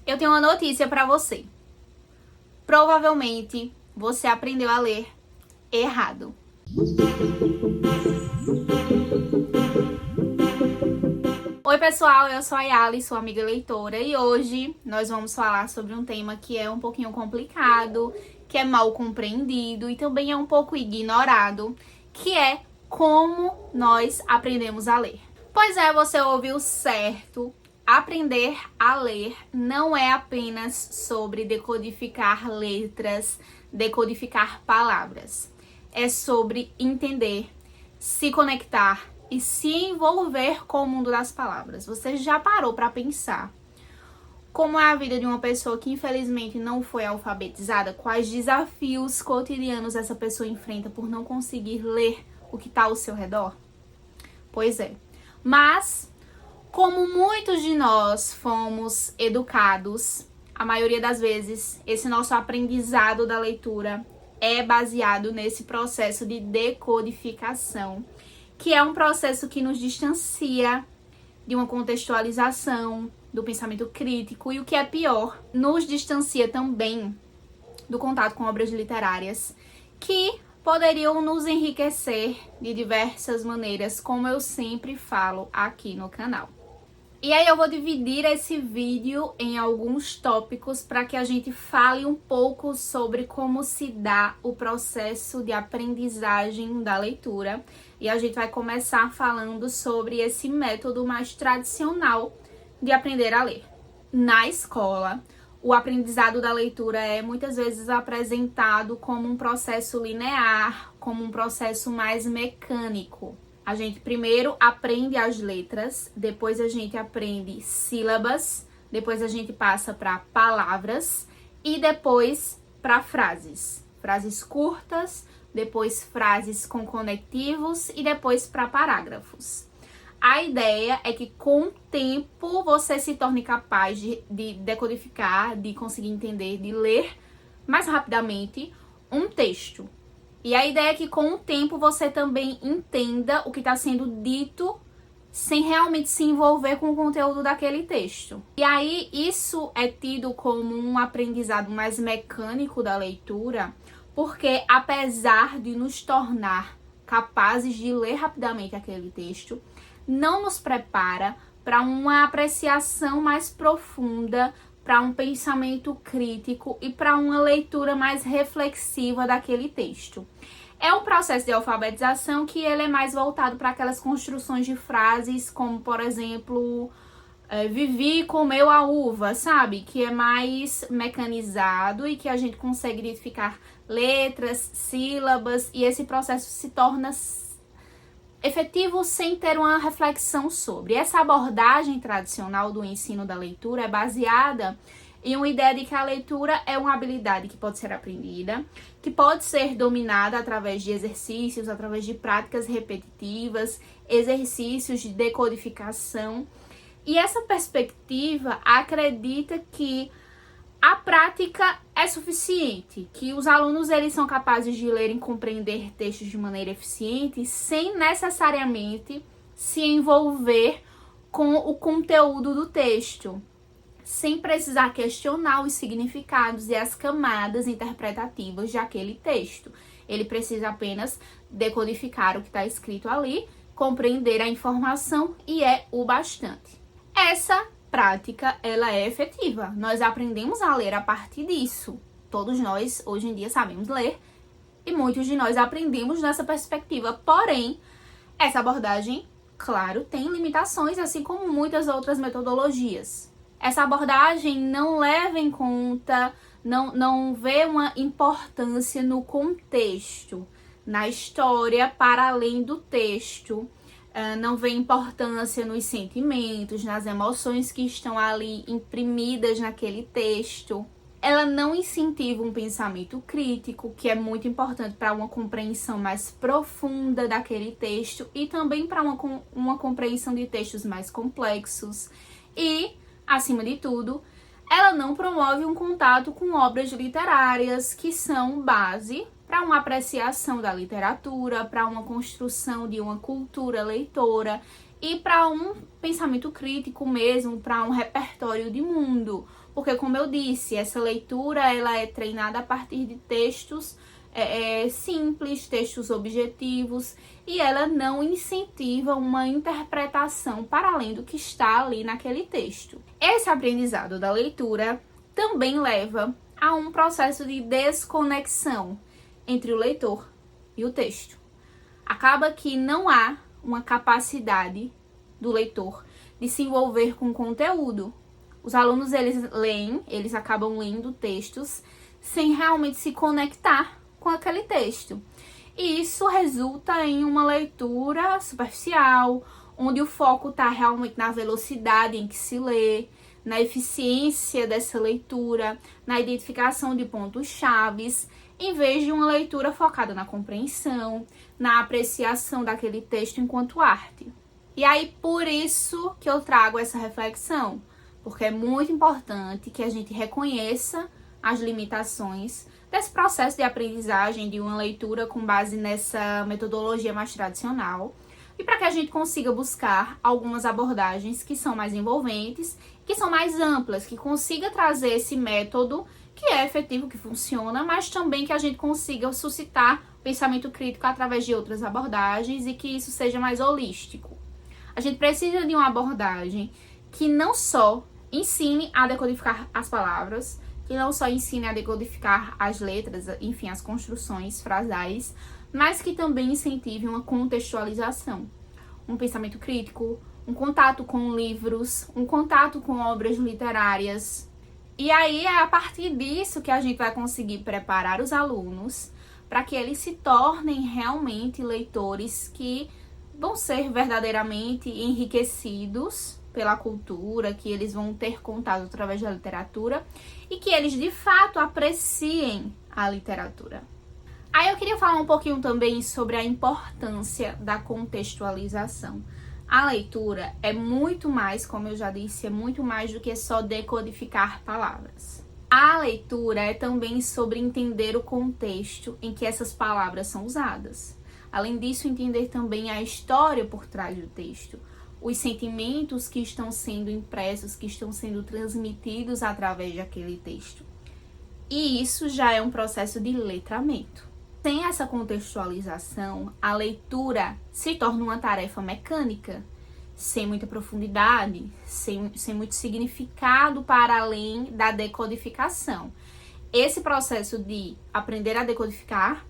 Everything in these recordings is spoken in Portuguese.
Eu tenho uma notícia para você. Provavelmente você aprendeu a ler errado. Oi pessoal, eu sou a Yali, sua amiga leitora, e hoje nós vamos falar sobre um tema que é um pouquinho complicado, que é mal compreendido e também é um pouco ignorado, que é como nós aprendemos a ler. Pois é, você ouviu certo. Aprender a ler não é apenas sobre decodificar letras, decodificar palavras. É sobre entender, se conectar e se envolver com o mundo das palavras. Você já parou para pensar como é a vida de uma pessoa que infelizmente não foi alfabetizada? Quais desafios cotidianos essa pessoa enfrenta por não conseguir ler o que está ao seu redor? Pois é. Mas como muitos de nós fomos educados, a maioria das vezes, esse nosso aprendizado da leitura é baseado nesse processo de decodificação, que é um processo que nos distancia de uma contextualização, do pensamento crítico e, o que é pior, nos distancia também do contato com obras literárias que poderiam nos enriquecer de diversas maneiras, como eu sempre falo aqui no canal. E aí eu vou dividir esse vídeo em alguns tópicos para que a gente fale um pouco sobre como se dá o processo de aprendizagem da leitura. E a gente vai começar falando sobre esse método mais tradicional de aprender a ler. Na escola, o aprendizado da leitura é muitas vezes apresentado como um processo linear, como um processo mais mecânico. A gente primeiro aprende as letras, depois a gente aprende sílabas, depois a gente passa para palavras e depois para frases. Frases curtas, depois frases com conectivos e depois para parágrafos. A ideia é que com o tempo você se torne capaz de decodificar, de conseguir entender, de ler mais rapidamente um texto. E a ideia é que com o tempo você também entenda o que está sendo dito sem realmente se envolver com o conteúdo daquele texto. E aí isso é tido como um aprendizado mais mecânico da leitura, porque apesar de nos tornar capazes de ler rapidamente aquele texto, não nos prepara para uma apreciação mais profunda, para um pensamento crítico e para uma leitura mais reflexiva daquele texto. É um processo de alfabetização que ele é mais voltado para aquelas construções de frases, como, por exemplo, vivi e comeu a uva, sabe? Que é mais mecanizado e que a gente consegue identificar letras, sílabas, e esse processo se torna efetivo sem ter uma reflexão sobre. Essa abordagem tradicional do ensino da leitura é baseada em uma ideia de que a leitura é uma habilidade que pode ser aprendida, que pode ser dominada através de exercícios, através de práticas repetitivas, exercícios de decodificação. E essa perspectiva acredita que a prática é suficiente, que os alunos eles são capazes de ler e compreender textos de maneira eficiente sem necessariamente se envolver com o conteúdo do texto, sem precisar questionar os significados e as camadas interpretativas daquele texto. Ele precisa apenas decodificar o que está escrito ali, compreender a informação e é o bastante. Essa prática, ela é efetiva. Nós aprendemos a ler a partir disso. Todos nós, hoje em dia, sabemos ler e muitos de nós aprendemos nessa perspectiva. Porém, essa abordagem, claro, tem limitações, assim como muitas outras metodologias. Essa abordagem não leva em conta, não vê uma importância no contexto, na história para além do texto. Não vê importância nos sentimentos, nas emoções que estão ali imprimidas naquele texto. Ela não incentiva um pensamento crítico, que é muito importante para uma compreensão mais profunda daquele texto e também para uma compreensão de textos mais complexos. E, acima de tudo, ela não promove um contato com obras literárias que são base para uma apreciação da literatura, para uma construção de uma cultura leitora e para um pensamento crítico mesmo, para um repertório de mundo. porque, como eu disse, essa leitura ela é treinada a partir de textos simples, textos objetivos, e ela não incentiva uma interpretação para além do que está ali naquele texto. Esse aprendizado da leitura também leva a um processo de desconexão entre o leitor e o texto. Acaba que não há uma capacidade do leitor de se envolver com o conteúdo. Os alunos, eles acabam lendo textos sem realmente se conectar com aquele texto. E isso resulta em uma leitura superficial, onde o foco está realmente na velocidade em que se lê, na eficiência dessa leitura, na identificação de pontos chaves, em vez de uma leitura focada na compreensão, na apreciação daquele texto enquanto arte. E aí, por isso que eu trago essa reflexão, porque é muito importante que a gente reconheça as limitações desse processo de aprendizagem de uma leitura com base nessa metodologia mais tradicional, e para que a gente consiga buscar algumas abordagens que são mais envolventes, que são mais amplas, que consiga trazer esse método que é efetivo, que funciona, mas também que a gente consiga suscitar pensamento crítico através de outras abordagens e que isso seja mais holístico. A gente precisa de uma abordagem que não só ensine a decodificar as palavras, que não só ensine a decodificar as letras, enfim, as construções frasais, mas que também incentive uma contextualização, um pensamento crítico, um contato com livros, um contato com obras literárias. E aí é a partir disso que a gente vai conseguir preparar os alunos para que eles se tornem realmente leitores que vão ser verdadeiramente enriquecidos pela cultura, que eles vão ter contato através da literatura e que eles de fato apreciem a literatura. Aí eu queria falar um pouquinho também sobre a importância da contextualização. A leitura é muito mais, como eu já disse, é muito mais do que só decodificar palavras. A leitura é também sobre entender o contexto em que essas palavras são usadas. Além disso, entender também a história por trás do texto, os sentimentos que estão sendo impressos, que estão sendo transmitidos através daquele texto. E isso já é um processo de letramento. Sem essa contextualização, a leitura se torna uma tarefa mecânica, sem muita profundidade, sem muito significado para além da decodificação. Esse processo de aprender a decodificar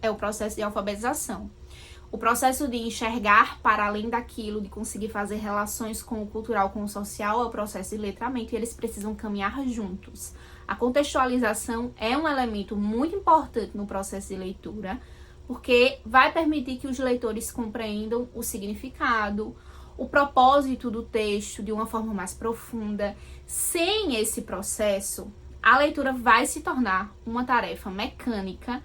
é o processo de alfabetização. O processo de enxergar para além daquilo, de conseguir fazer relações com o cultural, com o social, é o processo de letramento e eles precisam caminhar juntos. A contextualização é um elemento muito importante no processo de leitura, porque vai permitir que os leitores compreendam o significado, o propósito do texto de uma forma mais profunda. Sem esse processo, a leitura vai se tornar uma tarefa mecânica,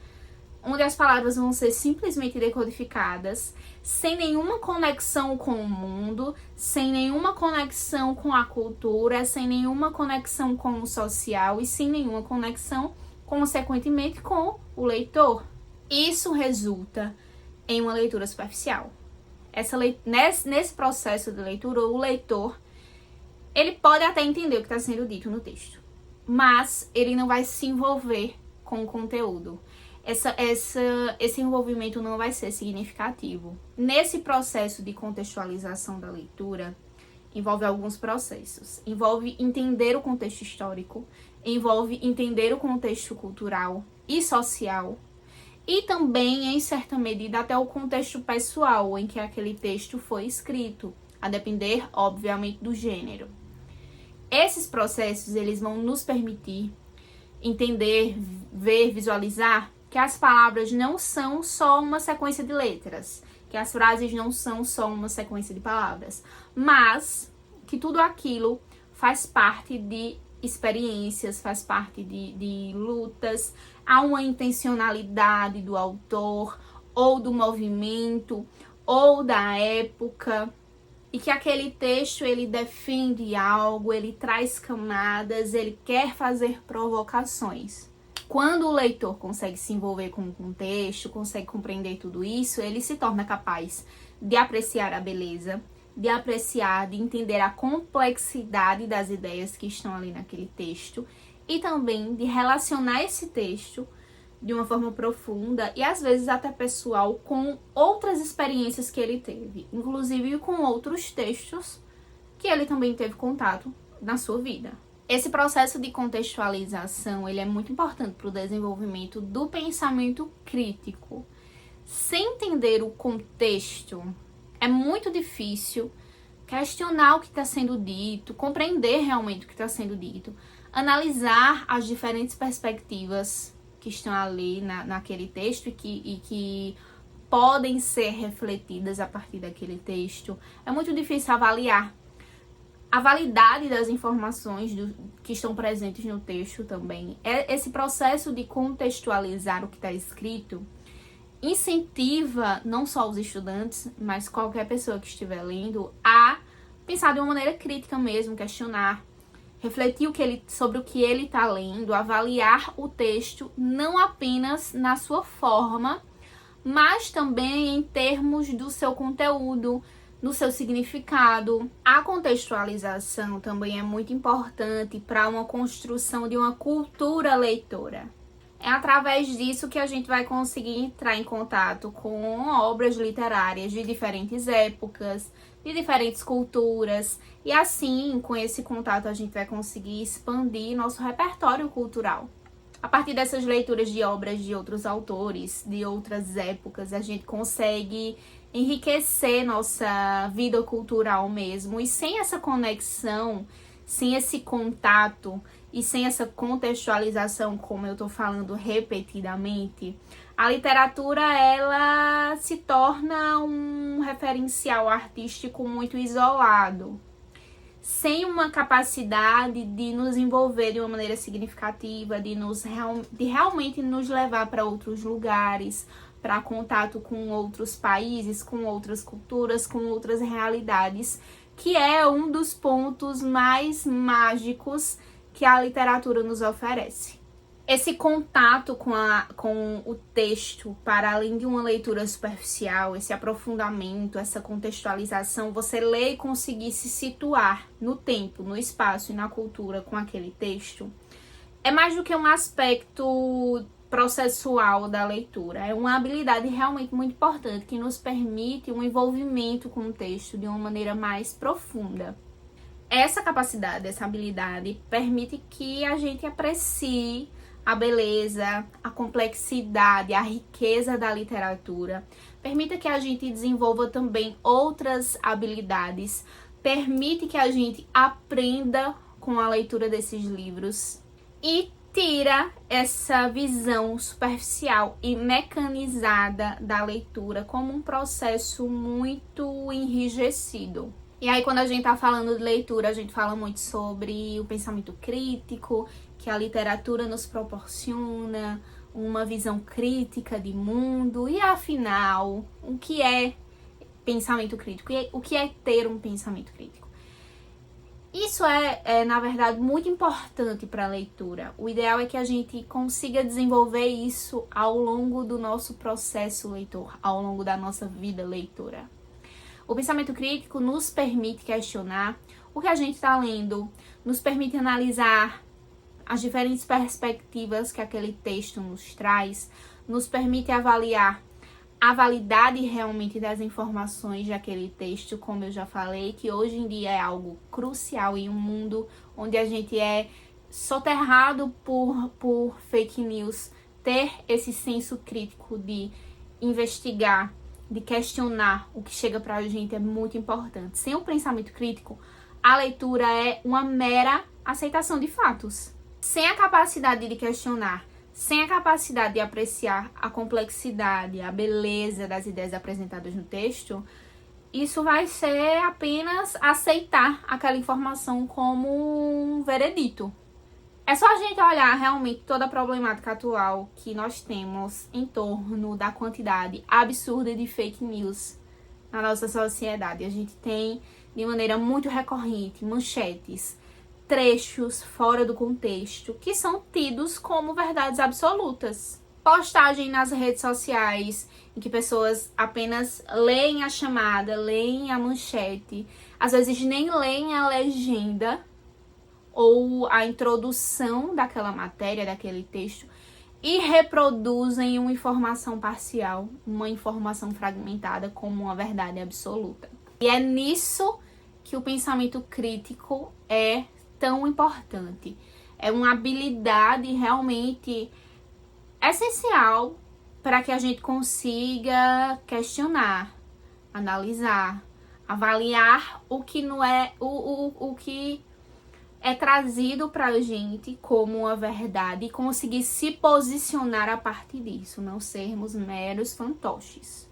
onde as palavras vão ser simplesmente decodificadas, sem nenhuma conexão com o mundo, sem nenhuma conexão com a cultura, sem nenhuma conexão com o social e sem nenhuma conexão, consequentemente, com o leitor. Isso resulta em uma leitura superficial. Nesse processo de leitura, o leitor ele pode até entender o que está sendo dito no texto, mas ele não vai se envolver com o conteúdo. Esse envolvimento não vai ser significativo. Nesse processo de contextualização da leitura, envolve alguns processos. Envolve entender o contexto histórico, envolve entender o contexto cultural e social, e também, em certa medida, até o contexto pessoal em que aquele texto foi escrito, a depender, obviamente, do gênero. Esses processos, eles vão nos permitir entender, ver, visualizar que as palavras não são só uma sequência de letras, que as frases não são só uma sequência de palavras, mas que tudo aquilo faz parte de experiências, faz parte de lutas, há uma intencionalidade do autor, ou do movimento, ou da época, e que aquele texto ele defende algo, ele traz camadas, ele quer fazer provocações. Quando o leitor consegue se envolver com o contexto, consegue compreender tudo isso, ele se torna capaz de apreciar a beleza, de apreciar, de entender a complexidade das ideias que estão ali naquele texto e também de relacionar esse texto de uma forma profunda e às vezes até pessoal com outras experiências que ele teve, inclusive com outros textos que ele também teve contato na sua vida. Esse processo de contextualização, ele é muito importante para o desenvolvimento do pensamento crítico. Sem entender o contexto, é muito difícil questionar o que está sendo dito, compreender realmente o que está sendo dito, analisar as diferentes perspectivas que estão ali naquele texto e que podem ser refletidas a partir daquele texto. É muito difícil avaliar a validade das informações que estão presentes no texto também. Esse processo de contextualizar o que está escrito incentiva não só os estudantes, mas qualquer pessoa que estiver lendo a pensar de uma maneira crítica mesmo, questionar, refletir sobre o que ele está lendo, avaliar o texto não apenas na sua forma, mas também em termos do seu conteúdo, no seu significado. A contextualização também é muito importante para uma construção de uma cultura leitora. É através disso que a gente vai conseguir entrar em contato com obras literárias de diferentes épocas, de diferentes culturas, e assim, com esse contato, a gente vai conseguir expandir nosso repertório cultural. A partir dessas leituras de obras de outros autores, de outras épocas, a gente consegue enriquecer nossa vida cultural mesmo. E sem essa conexão, sem esse contato e sem essa contextualização, como eu estou falando repetidamente, a literatura ela se torna um referencial artístico muito isolado, sem uma capacidade de nos envolver de uma maneira significativa, de realmente nos levar para outros lugares, para contato com outros países, com outras culturas, com outras realidades, que é um dos pontos mais mágicos que a literatura nos oferece. Esse contato com o texto, para além de uma leitura superficial, esse aprofundamento, essa contextualização, você lê e conseguir se situar no tempo, no espaço e na cultura com aquele texto, é mais do que um aspecto processual da leitura. É uma habilidade realmente muito importante que nos permite um envolvimento com o texto de uma maneira mais profunda. Essa capacidade, essa habilidade permite que a gente aprecie a beleza, a complexidade, a riqueza da literatura. Permite que a gente desenvolva também outras habilidades. Permite que a gente aprenda com a leitura desses livros e tira essa visão superficial e mecanizada da leitura como um processo muito enrijecido. E aí, quando a gente tá falando de leitura, a gente fala muito sobre o pensamento crítico, que a literatura nos proporciona uma visão crítica de mundo. E afinal, o que é pensamento crítico? E o que é ter um pensamento crítico? Isso na verdade, muito importante para a leitura. O ideal é que a gente consiga desenvolver isso ao longo do nosso processo leitor, ao longo da nossa vida leitora. O pensamento crítico nos permite questionar o que a gente está lendo, nos permite analisar as diferentes perspectivas que aquele texto nos traz, nos permite avaliar a validade realmente das informações daquele texto, como eu já falei, que hoje em dia é algo crucial em um mundo onde a gente é soterrado por fake news. Ter esse senso crítico de investigar, de questionar o que chega pra gente é muito importante. Sem o pensamento crítico, a leitura é uma mera aceitação de fatos. Sem a capacidade de questionar, sem a capacidade de apreciar a complexidade, a beleza das ideias apresentadas no texto, isso vai ser apenas aceitar aquela informação como um veredito. É só a gente olhar realmente toda a problemática atual que nós temos em torno da quantidade absurda de fake news na nossa sociedade. A gente tem, de maneira muito recorrente, manchetes, trechos fora do contexto, que são tidos como verdades absolutas. postagem nas redes sociais em que pessoas apenas leem a chamada, leem a manchete, às vezes nem leem a legenda ou a introdução daquela matéria, daquele texto, e reproduzem uma informação parcial, uma informação fragmentada como uma verdade absoluta. E é nisso que o pensamento crítico é tão importante. É uma habilidade realmente essencial para que a gente consiga questionar, analisar, avaliar o que não é o que é trazido para a gente como uma verdade e conseguir se posicionar a partir disso, não sermos meros fantoches.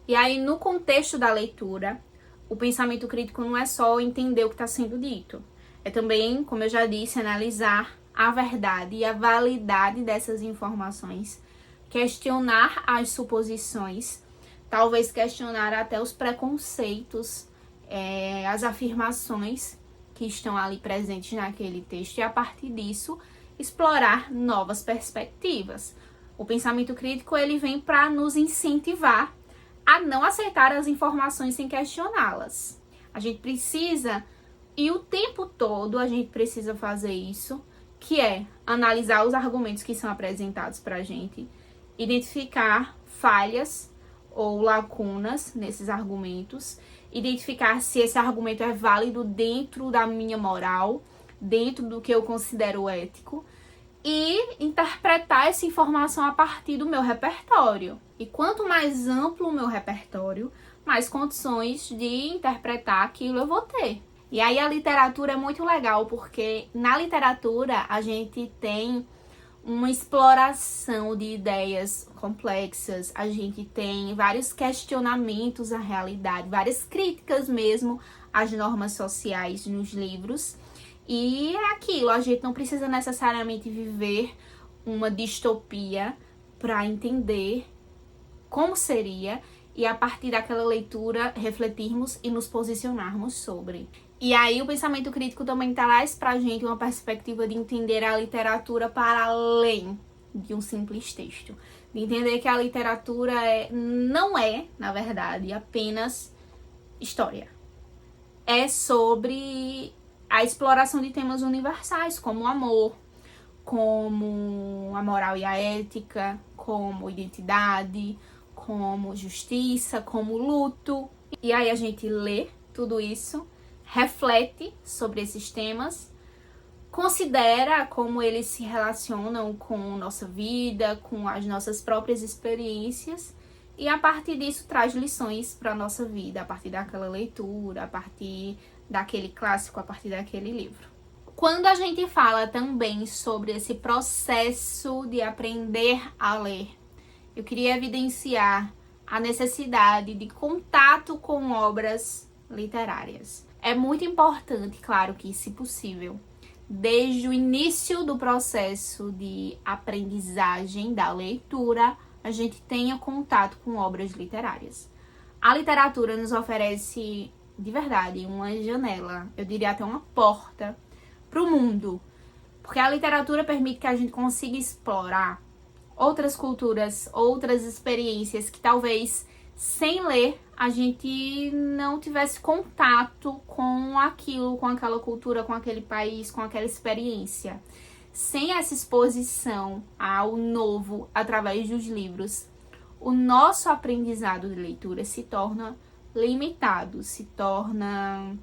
E aí, no contexto da leitura, o pensamento crítico não é só entender o que está sendo dito, é também, como eu já disse, analisar a verdade e a validade dessas informações, questionar as suposições, talvez questionar até os preconceitos, as afirmações que estão ali presentes naquele texto e, a partir disso, explorar novas perspectivas. O pensamento crítico, ele vem para nos incentivar a não aceitar as informações sem questioná-las. A gente precisa, e o tempo todo a gente precisa fazer isso, que é analisar os argumentos que são apresentados para a gente, identificar falhas ou lacunas nesses argumentos, identificar se esse argumento é válido dentro da minha moral, dentro do que eu considero ético, e interpretar essa informação a partir do meu repertório. E quanto mais amplo o meu repertório, mais condições de interpretar aquilo eu vou ter. E aí a literatura é muito legal, porque na literatura a gente tem uma exploração de ideias complexas, a gente tem vários questionamentos à realidade, várias críticas mesmo às normas sociais nos livros. E é aquilo, a gente não precisa necessariamente viver uma distopia para entender como seria e, a partir daquela leitura, refletirmos e nos posicionarmos sobre. E aí o pensamento crítico também traz pra gente uma perspectiva de entender a literatura para além de um simples texto. De entender que a literatura não é, na verdade, apenas história. É sobre a exploração de temas universais, como o amor, como a moral e a ética, como identidade, como justiça, como luto. E aí a gente lê tudo isso, reflete sobre esses temas, considera como eles se relacionam com nossa vida, com as nossas próprias experiências, e a partir disso traz lições para a nossa vida, a partir daquela leitura, a partir daquele clássico, a partir daquele livro. Quando a gente fala também sobre esse processo de aprender a ler, eu queria evidenciar a necessidade de contato com obras literárias. É muito importante, claro que, se possível, desde o início do processo de aprendizagem da leitura, a gente tenha contato com obras literárias. A literatura nos oferece, de verdade, uma janela, eu diria até uma porta, para o mundo. Porque a literatura permite que a gente consiga explorar outras culturas, outras experiências que talvez, sem ler, a gente não tivesse contato com aquilo, com aquela cultura, com aquele país, com aquela experiência. Sem essa exposição ao novo através dos livros, o nosso aprendizado de leitura se torna limitado, se torna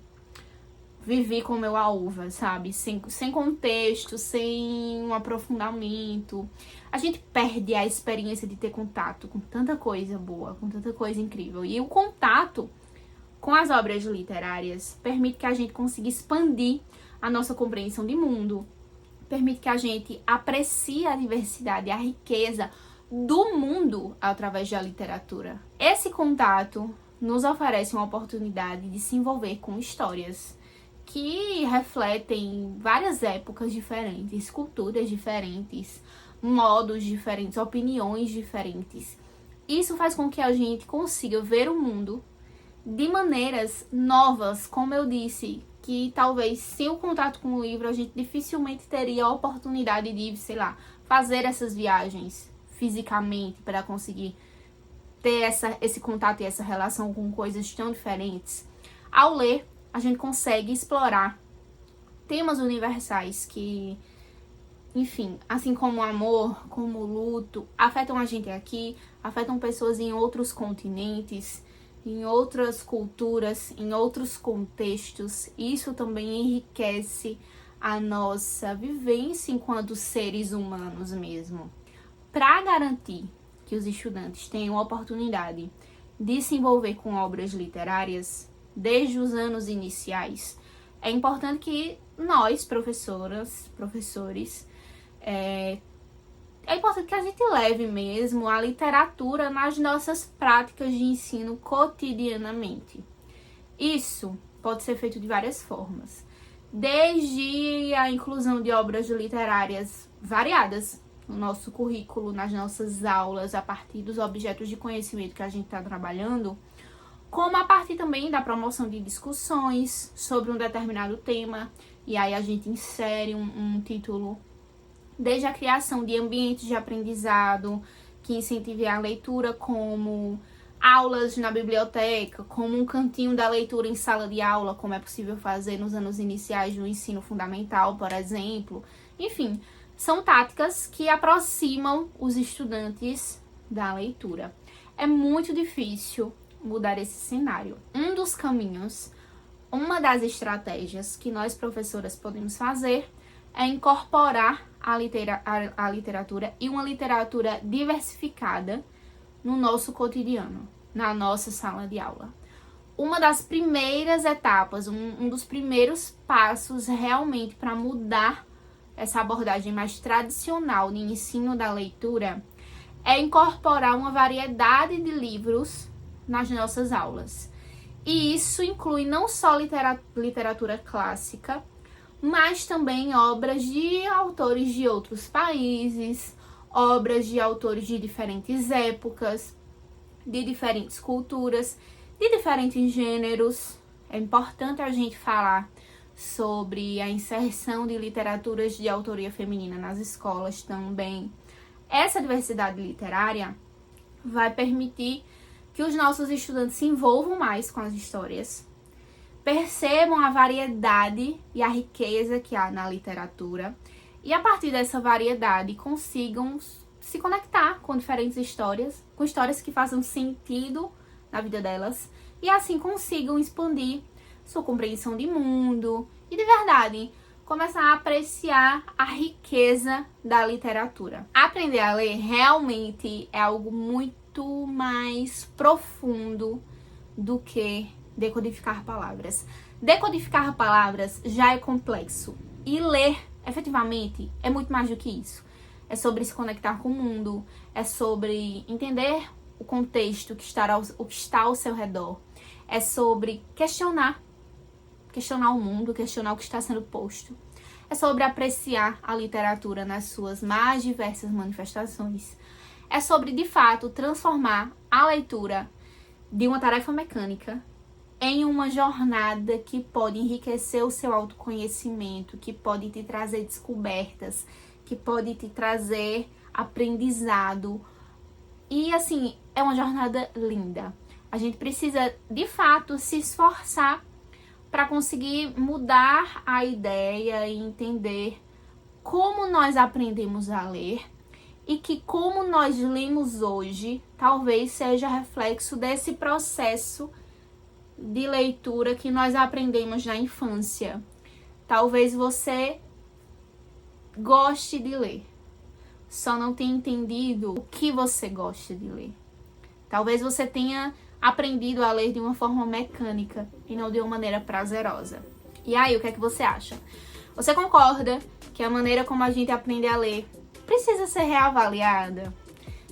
viver como eu a uva, sabe? Sem contexto, sem um aprofundamento. A gente perde a experiência de ter contato com tanta coisa boa, com tanta coisa incrível. E o contato com as obras literárias permite que a gente consiga expandir a nossa compreensão de mundo, permite que a gente aprecie a diversidade e a riqueza do mundo através da literatura. Esse contato nos oferece uma oportunidade de se envolver com histórias que refletem várias épocas diferentes, culturas diferentes, modos diferentes, opiniões diferentes. Isso faz com que a gente consiga ver o mundo de maneiras novas, como eu disse, que talvez sem o contato com o livro a gente dificilmente teria a oportunidade de, sei lá, fazer essas viagens fisicamente para conseguir ter esse contato e essa relação com coisas tão diferentes. Ao ler, a gente consegue explorar temas universais que, enfim, assim como o amor, como o luto, afetam a gente aqui, afetam pessoas em outros continentes, em outras culturas, em outros contextos. Isso também enriquece a nossa vivência enquanto seres humanos mesmo. Para garantir que os estudantes tenham a oportunidade de se envolver com obras literárias desde os anos iniciais, é importante que nós, professores, é importante que a gente leve mesmo a literatura nas nossas práticas de ensino cotidianamente. Isso pode ser feito de várias formas, desde a inclusão de obras literárias variadas no nosso currículo, nas nossas aulas, a partir dos objetos de conhecimento que a gente está trabalhando, como a partir também da promoção de discussões sobre um determinado tema, e aí a gente insere um título, desde a criação de ambientes de aprendizado que incentive a leitura, como aulas na biblioteca, como um cantinho da leitura em sala de aula, como é possível fazer nos anos iniciais do ensino fundamental, por exemplo. Enfim, são táticas que aproximam os estudantes da leitura. É muito difícil mudar esse cenário. Um dos caminhos, uma das estratégias que nós professoras podemos fazer é incorporar a literatura e uma literatura diversificada no nosso cotidiano, na nossa sala de aula. Uma das primeiras etapas, um dos primeiros passos realmente para mudar essa abordagem mais tradicional de ensino da leitura é incorporar uma variedade de livros nas nossas aulas. E isso inclui não só literatura clássica, mas também obras de autores de outros países, obras de autores de diferentes épocas, de diferentes culturas, de diferentes gêneros. É importante a gente falar sobre a inserção de literaturas de autoria feminina nas escolas também. Essa diversidade literária vai permitir que os nossos estudantes se envolvam mais com as histórias, percebam a variedade e a riqueza que há na literatura e, a partir dessa variedade, consigam se conectar com diferentes histórias, com histórias que façam sentido na vida delas e assim consigam expandir sua compreensão de mundo e, de verdade, começar a apreciar a riqueza da literatura. Aprender a ler realmente é algo muito mais profundo do que decodificar palavras. Decodificar palavras já é complexo e ler, efetivamente, é muito mais do que isso. É sobre se conectar com o mundo, é sobre entender o contexto que está ao seu redor, é sobre questionar o mundo, questionar o que está sendo posto. É sobre apreciar a literatura nas suas mais diversas manifestações. É sobre, de fato, transformar a leitura de uma tarefa mecânica em uma jornada que pode enriquecer o seu autoconhecimento, que pode te trazer descobertas, que pode te trazer aprendizado. E, assim, é uma jornada linda. A gente precisa, de fato, se esforçar para conseguir mudar a ideia e entender como nós aprendemos a ler e que como nós lemos hoje talvez seja reflexo desse processo de leitura que nós aprendemos na infância. Talvez você goste de ler, só não tenha entendido o que você gosta de ler. Talvez você tenha aprendido a ler de uma forma mecânica e não de uma maneira prazerosa. E aí, o que é que você acha? Você concorda que a maneira como a gente aprende a ler precisa ser reavaliada?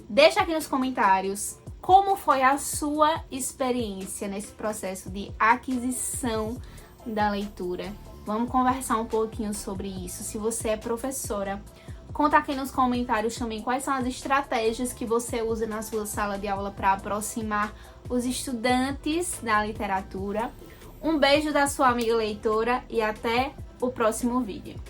Deixa aqui nos comentários como foi a sua experiência nesse processo de aquisição da leitura. Vamos conversar um pouquinho sobre isso. Se você é professora, conta aqui nos comentários também quais são as estratégias que você usa na sua sala de aula para aproximar os estudantes da literatura. Um beijo da sua amiga leitora e até o próximo vídeo.